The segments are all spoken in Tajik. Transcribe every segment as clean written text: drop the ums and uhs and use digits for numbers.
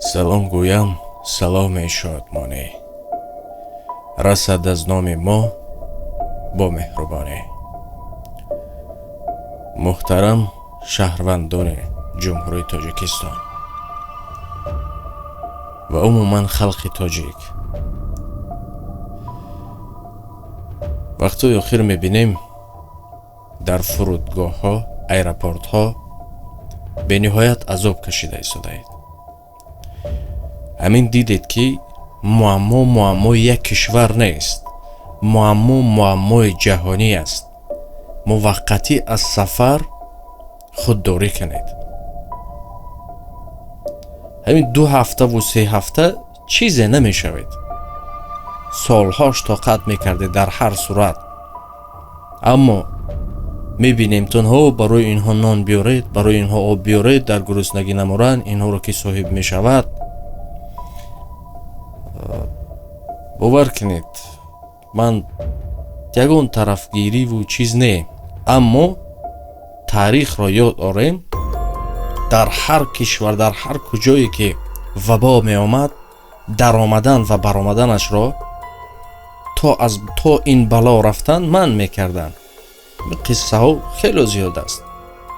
салом гӯям саломе шодмонӣ расад аз номи мо бо меҳрубонӣ. муҳтарам шаҳрвандони ҷумҳурии Тоҷикистон ва умуман халқи тоҷик, вақтҳои охир мебинем дар фурудгоҳҳо, аэропортҳо бениҳоят азоб кашида истодаед. ҳамин дидед ки муаммои як кишвар нест, муаммои ҷаҳонӣ аст. муваққатӣ аз сафар худдорӣ канед. ҳамин 2 ҳафтаву 3 ҳафта чизе намешавед. солҳош тоқат мекардед дар ҳар сурат. аммо мебинем тунҳо барои инҳо нон биёред, барои инҳо об биёред, дар гуруснагӣ наморанд, инҳоро ки соҳиб мешавад. бовар кунед, ман ягон тарафгириву чиз не, аммо таърихро ёд орем. дар ҳар кишвар, дар ҳар куҷое ки вабо меомад, даромадан ва баромаданашро то ин бало рафтан ман мекарданд. қиссаҳо хело зиёд аст,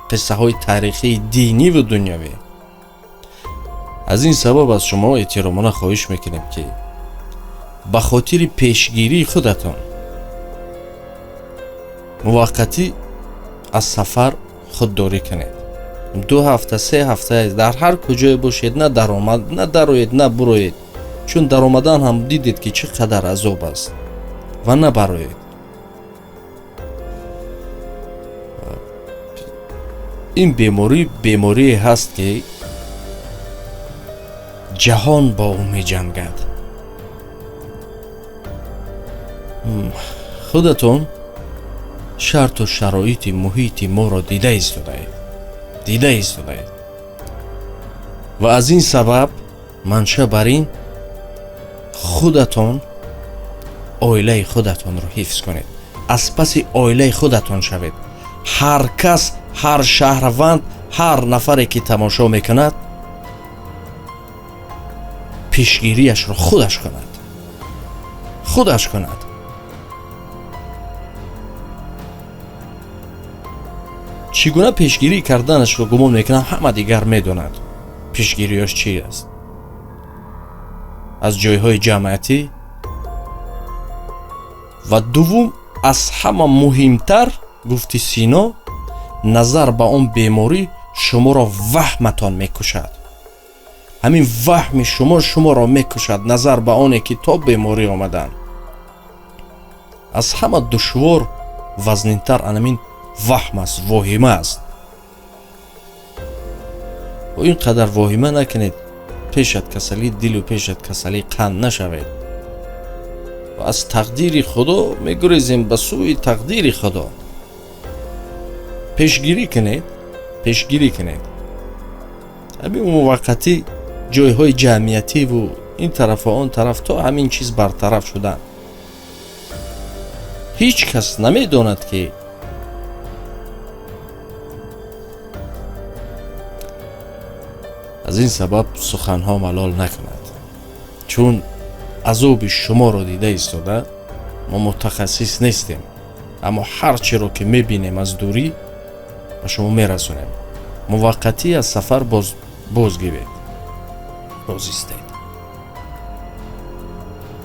қиссаҳои таърихии диниву дунёвӣ. аз ин сабаб аз шумо эҳтиромона хоҳиш мекунем ки ба хотири пешгирии худатон муваққатӣ аз сафар худдорӣ канед. 2 ҳафта 3 ҳафта дар ҳар куҷое бошед, на даромад, на дароед, на буроед, чун даромадан ҳам дидед ки чӣ қадар азоб аст, ва на бароед. ин беморие ҳаст ки ҷаҳон бо он меҷангад. худатон шарту шароити муҳити моро дида истодаед ва аз ин сабаб манша бар ин худатон оилаи худатонро ҳифз кунед. аз паси оилаи худатон шавед. ҳар кас, ҳар шаҳрванд, ҳар нафаре ки тамошо мекунад, пешгириашро худаш кунад. чӣ гуна пешгирӣ карданашро гумон мекунам ҳама дигар медонад. пешгириёш чӣ аст? аз ҷойҳои ҷамъиятӣ ва дуввум, аз ҳама муҳимтар, гуфти Сино, назар ба он беморӣ шуморо ваҳматон мекушад. ҳамин ваҳми шуморо мекушад, назар ба оне ки то беморӣ омаданд. аз ҳама душвор вазнинтар анамин ваҳм аст, воҳима аст. бо ин қадар воҳима накунед пешат касалӣ дилу пешат касалӣ қанд нашавед. ва аз тақдири худо мегурезем ба сӯи тақдири худо. пешгирӣ кунед. ҳамин муваққатӣ ҷойҳои ҷамъиятиву ин тарафу он тараф то ҳамин чиз бартараф шуданд. ҳеҷ кас намедонад ки аз ин сабаб суханҳо малол накунад, чун азоби шуморо дида истода. мо мутахассис нестем, аммо ҳар чиро ки мебинем аз дурӣ ба шумо мерасонем. муваққатӣ аз сафар бозгивед, бозистед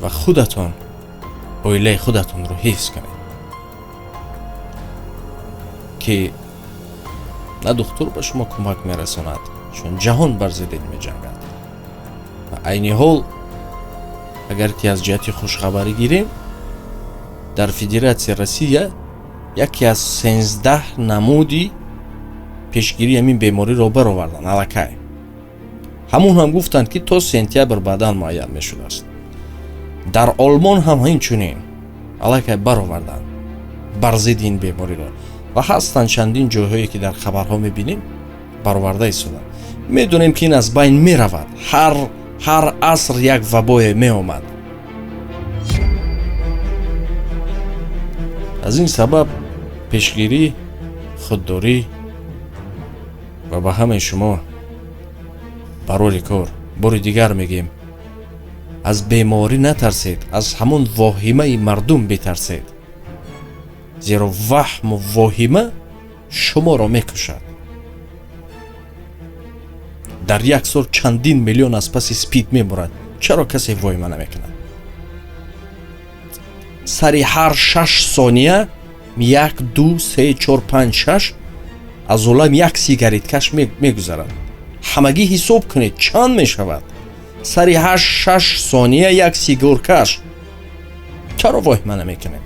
ва худатон, оилаи худатонро ҳифз кунед ки на духтур ба шумо кӯмак мерасонад, чун ҷаҳон бар зидд меҷангад. ва айни ҳол агар ки аз ҷиҳати хушхабарӣ гирем, дар Федератсияи Россия яке аз 13 намуди пешгирии ҳамин бемориро бароварданд аллакай. ҳамон ҳам гуфтанд ки то сентябр баъдан муайян мешудааст. дар Олмон ҳам инчунин аллакай бароварданд бар зидди ин бемориро. ва ҳастанд чандин ҷойҳое ки дар хабарҳо мебинем бароварда истоданд. медонем ки ин аз байн меравад. ҳар аср як вабое меомад. аз ин сабаб пешгирӣ, худдорӣ ва ба ҳамаи шумо барори кор باری دیگر میگیم از بیماری نترسید، از همون واهمه مردم بترسید، زیرا وهم و واهمه شما را میکشد. در یک سال چندین میلیون از پس اسپید میمورد، چرا کسی واهمه نمیکنه؟ سری هر 6 ثانیه 1 2 3 4 5 6 از عالم یک سیگاریت کش میگذرد. همگی حساب کنید چند میشود؟ سری هر 6 ثانیه یک سیگار کش. چرا واهمه نمیکنه؟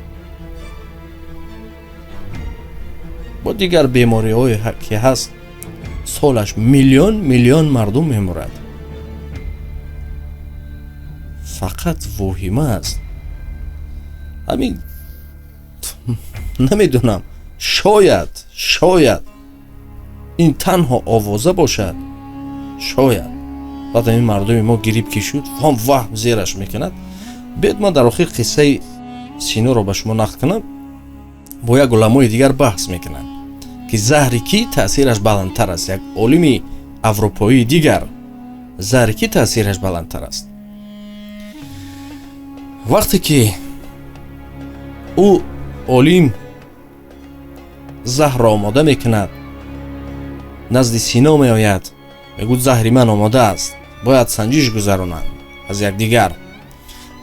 با دیگر بیماری های که هست سالش میلیون مردم میمورد. فقط واهمه است. همین نمیدونم، شاید این تنها آوازه باشد. شاید وقتی این مردم ما گریب کشید وهم زیرش میکند. بیاد ما در آخر قصه سینو رو به شما نقل کنم. با یک علمای دیگر بحث میکنن که زهری کی تاثیرش بلندتر است. یک عالم اروپایی دیگر زهری کی تاثیرش بلندتر است. وقتی که او عالم زهر را آماده میکند، نزد سینا می آید، میگوید زهری من آماده است، باید سنجش گذرانند از یک دیگر.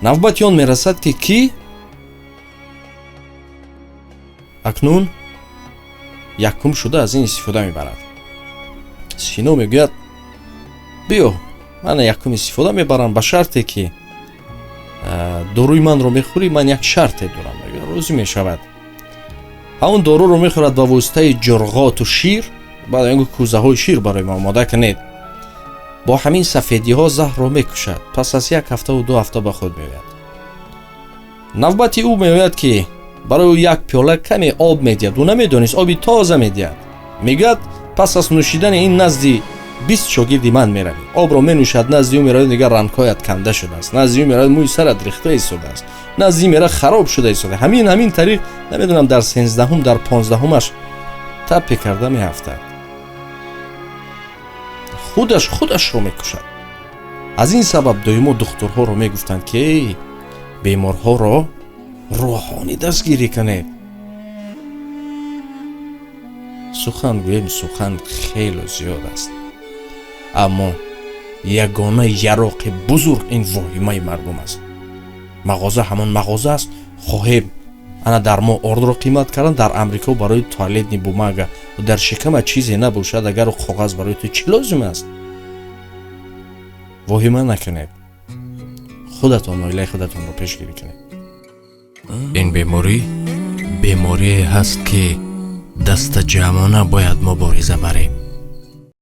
نوبت آن میرسد که کی اکنون یکم شده از این استفاده میبرد. سینا میگوید بیا من یکم استفاده میبرم، به شرطی که داروی من رو میخوری من یک شرط دارم. روزی میشود همون دارو رو میخورد با واسطه جرغات و شیر. بعد اینگو کوزه های شیر برای ما آماده کنید. با همین سفیدی ها زهر رو میکشد. پس از 1 هفته و 2 هفته به خود میآید. نوبت او میآید که برای او 1 پیاله کمی آب میدهد. او نمیدونست آبی تازه میدهد. میگوید پس از نوشیدن این نزدی 20 شاگردی من میروی. آب رو مینوشد، نزدی او میروید دیگر رنگهایت کنده شده است، نزدی او میروید موی سرت ریخته ایستاده است، نزدی میره خراب شده ایستاده. همین طریق نمیدونم در 13ام در 15امش تپی کرده میافتد. خودش رو میکشد. از این سبب دویمو دکترها رو میگفتند که بیمارها رو روحانی دستگیری کنید. سخن گویم سخن خیلی زیاد است، اما یگانه یراق بزرگ این واهمه مردم است. مغازه همان مغازه است. خواهیم انا در ما ارد رو قیمت کردن. در امریکا برای توالت نی بوماگا و در شکم چیزی نباشد، اگر کاغذ برای تو چی لازم است؟ واهمه نکنید. خودتون نایله خودتون رو پیشگیری کنید. این بیماری هست که دست جمعانه باید مبارزه بریم.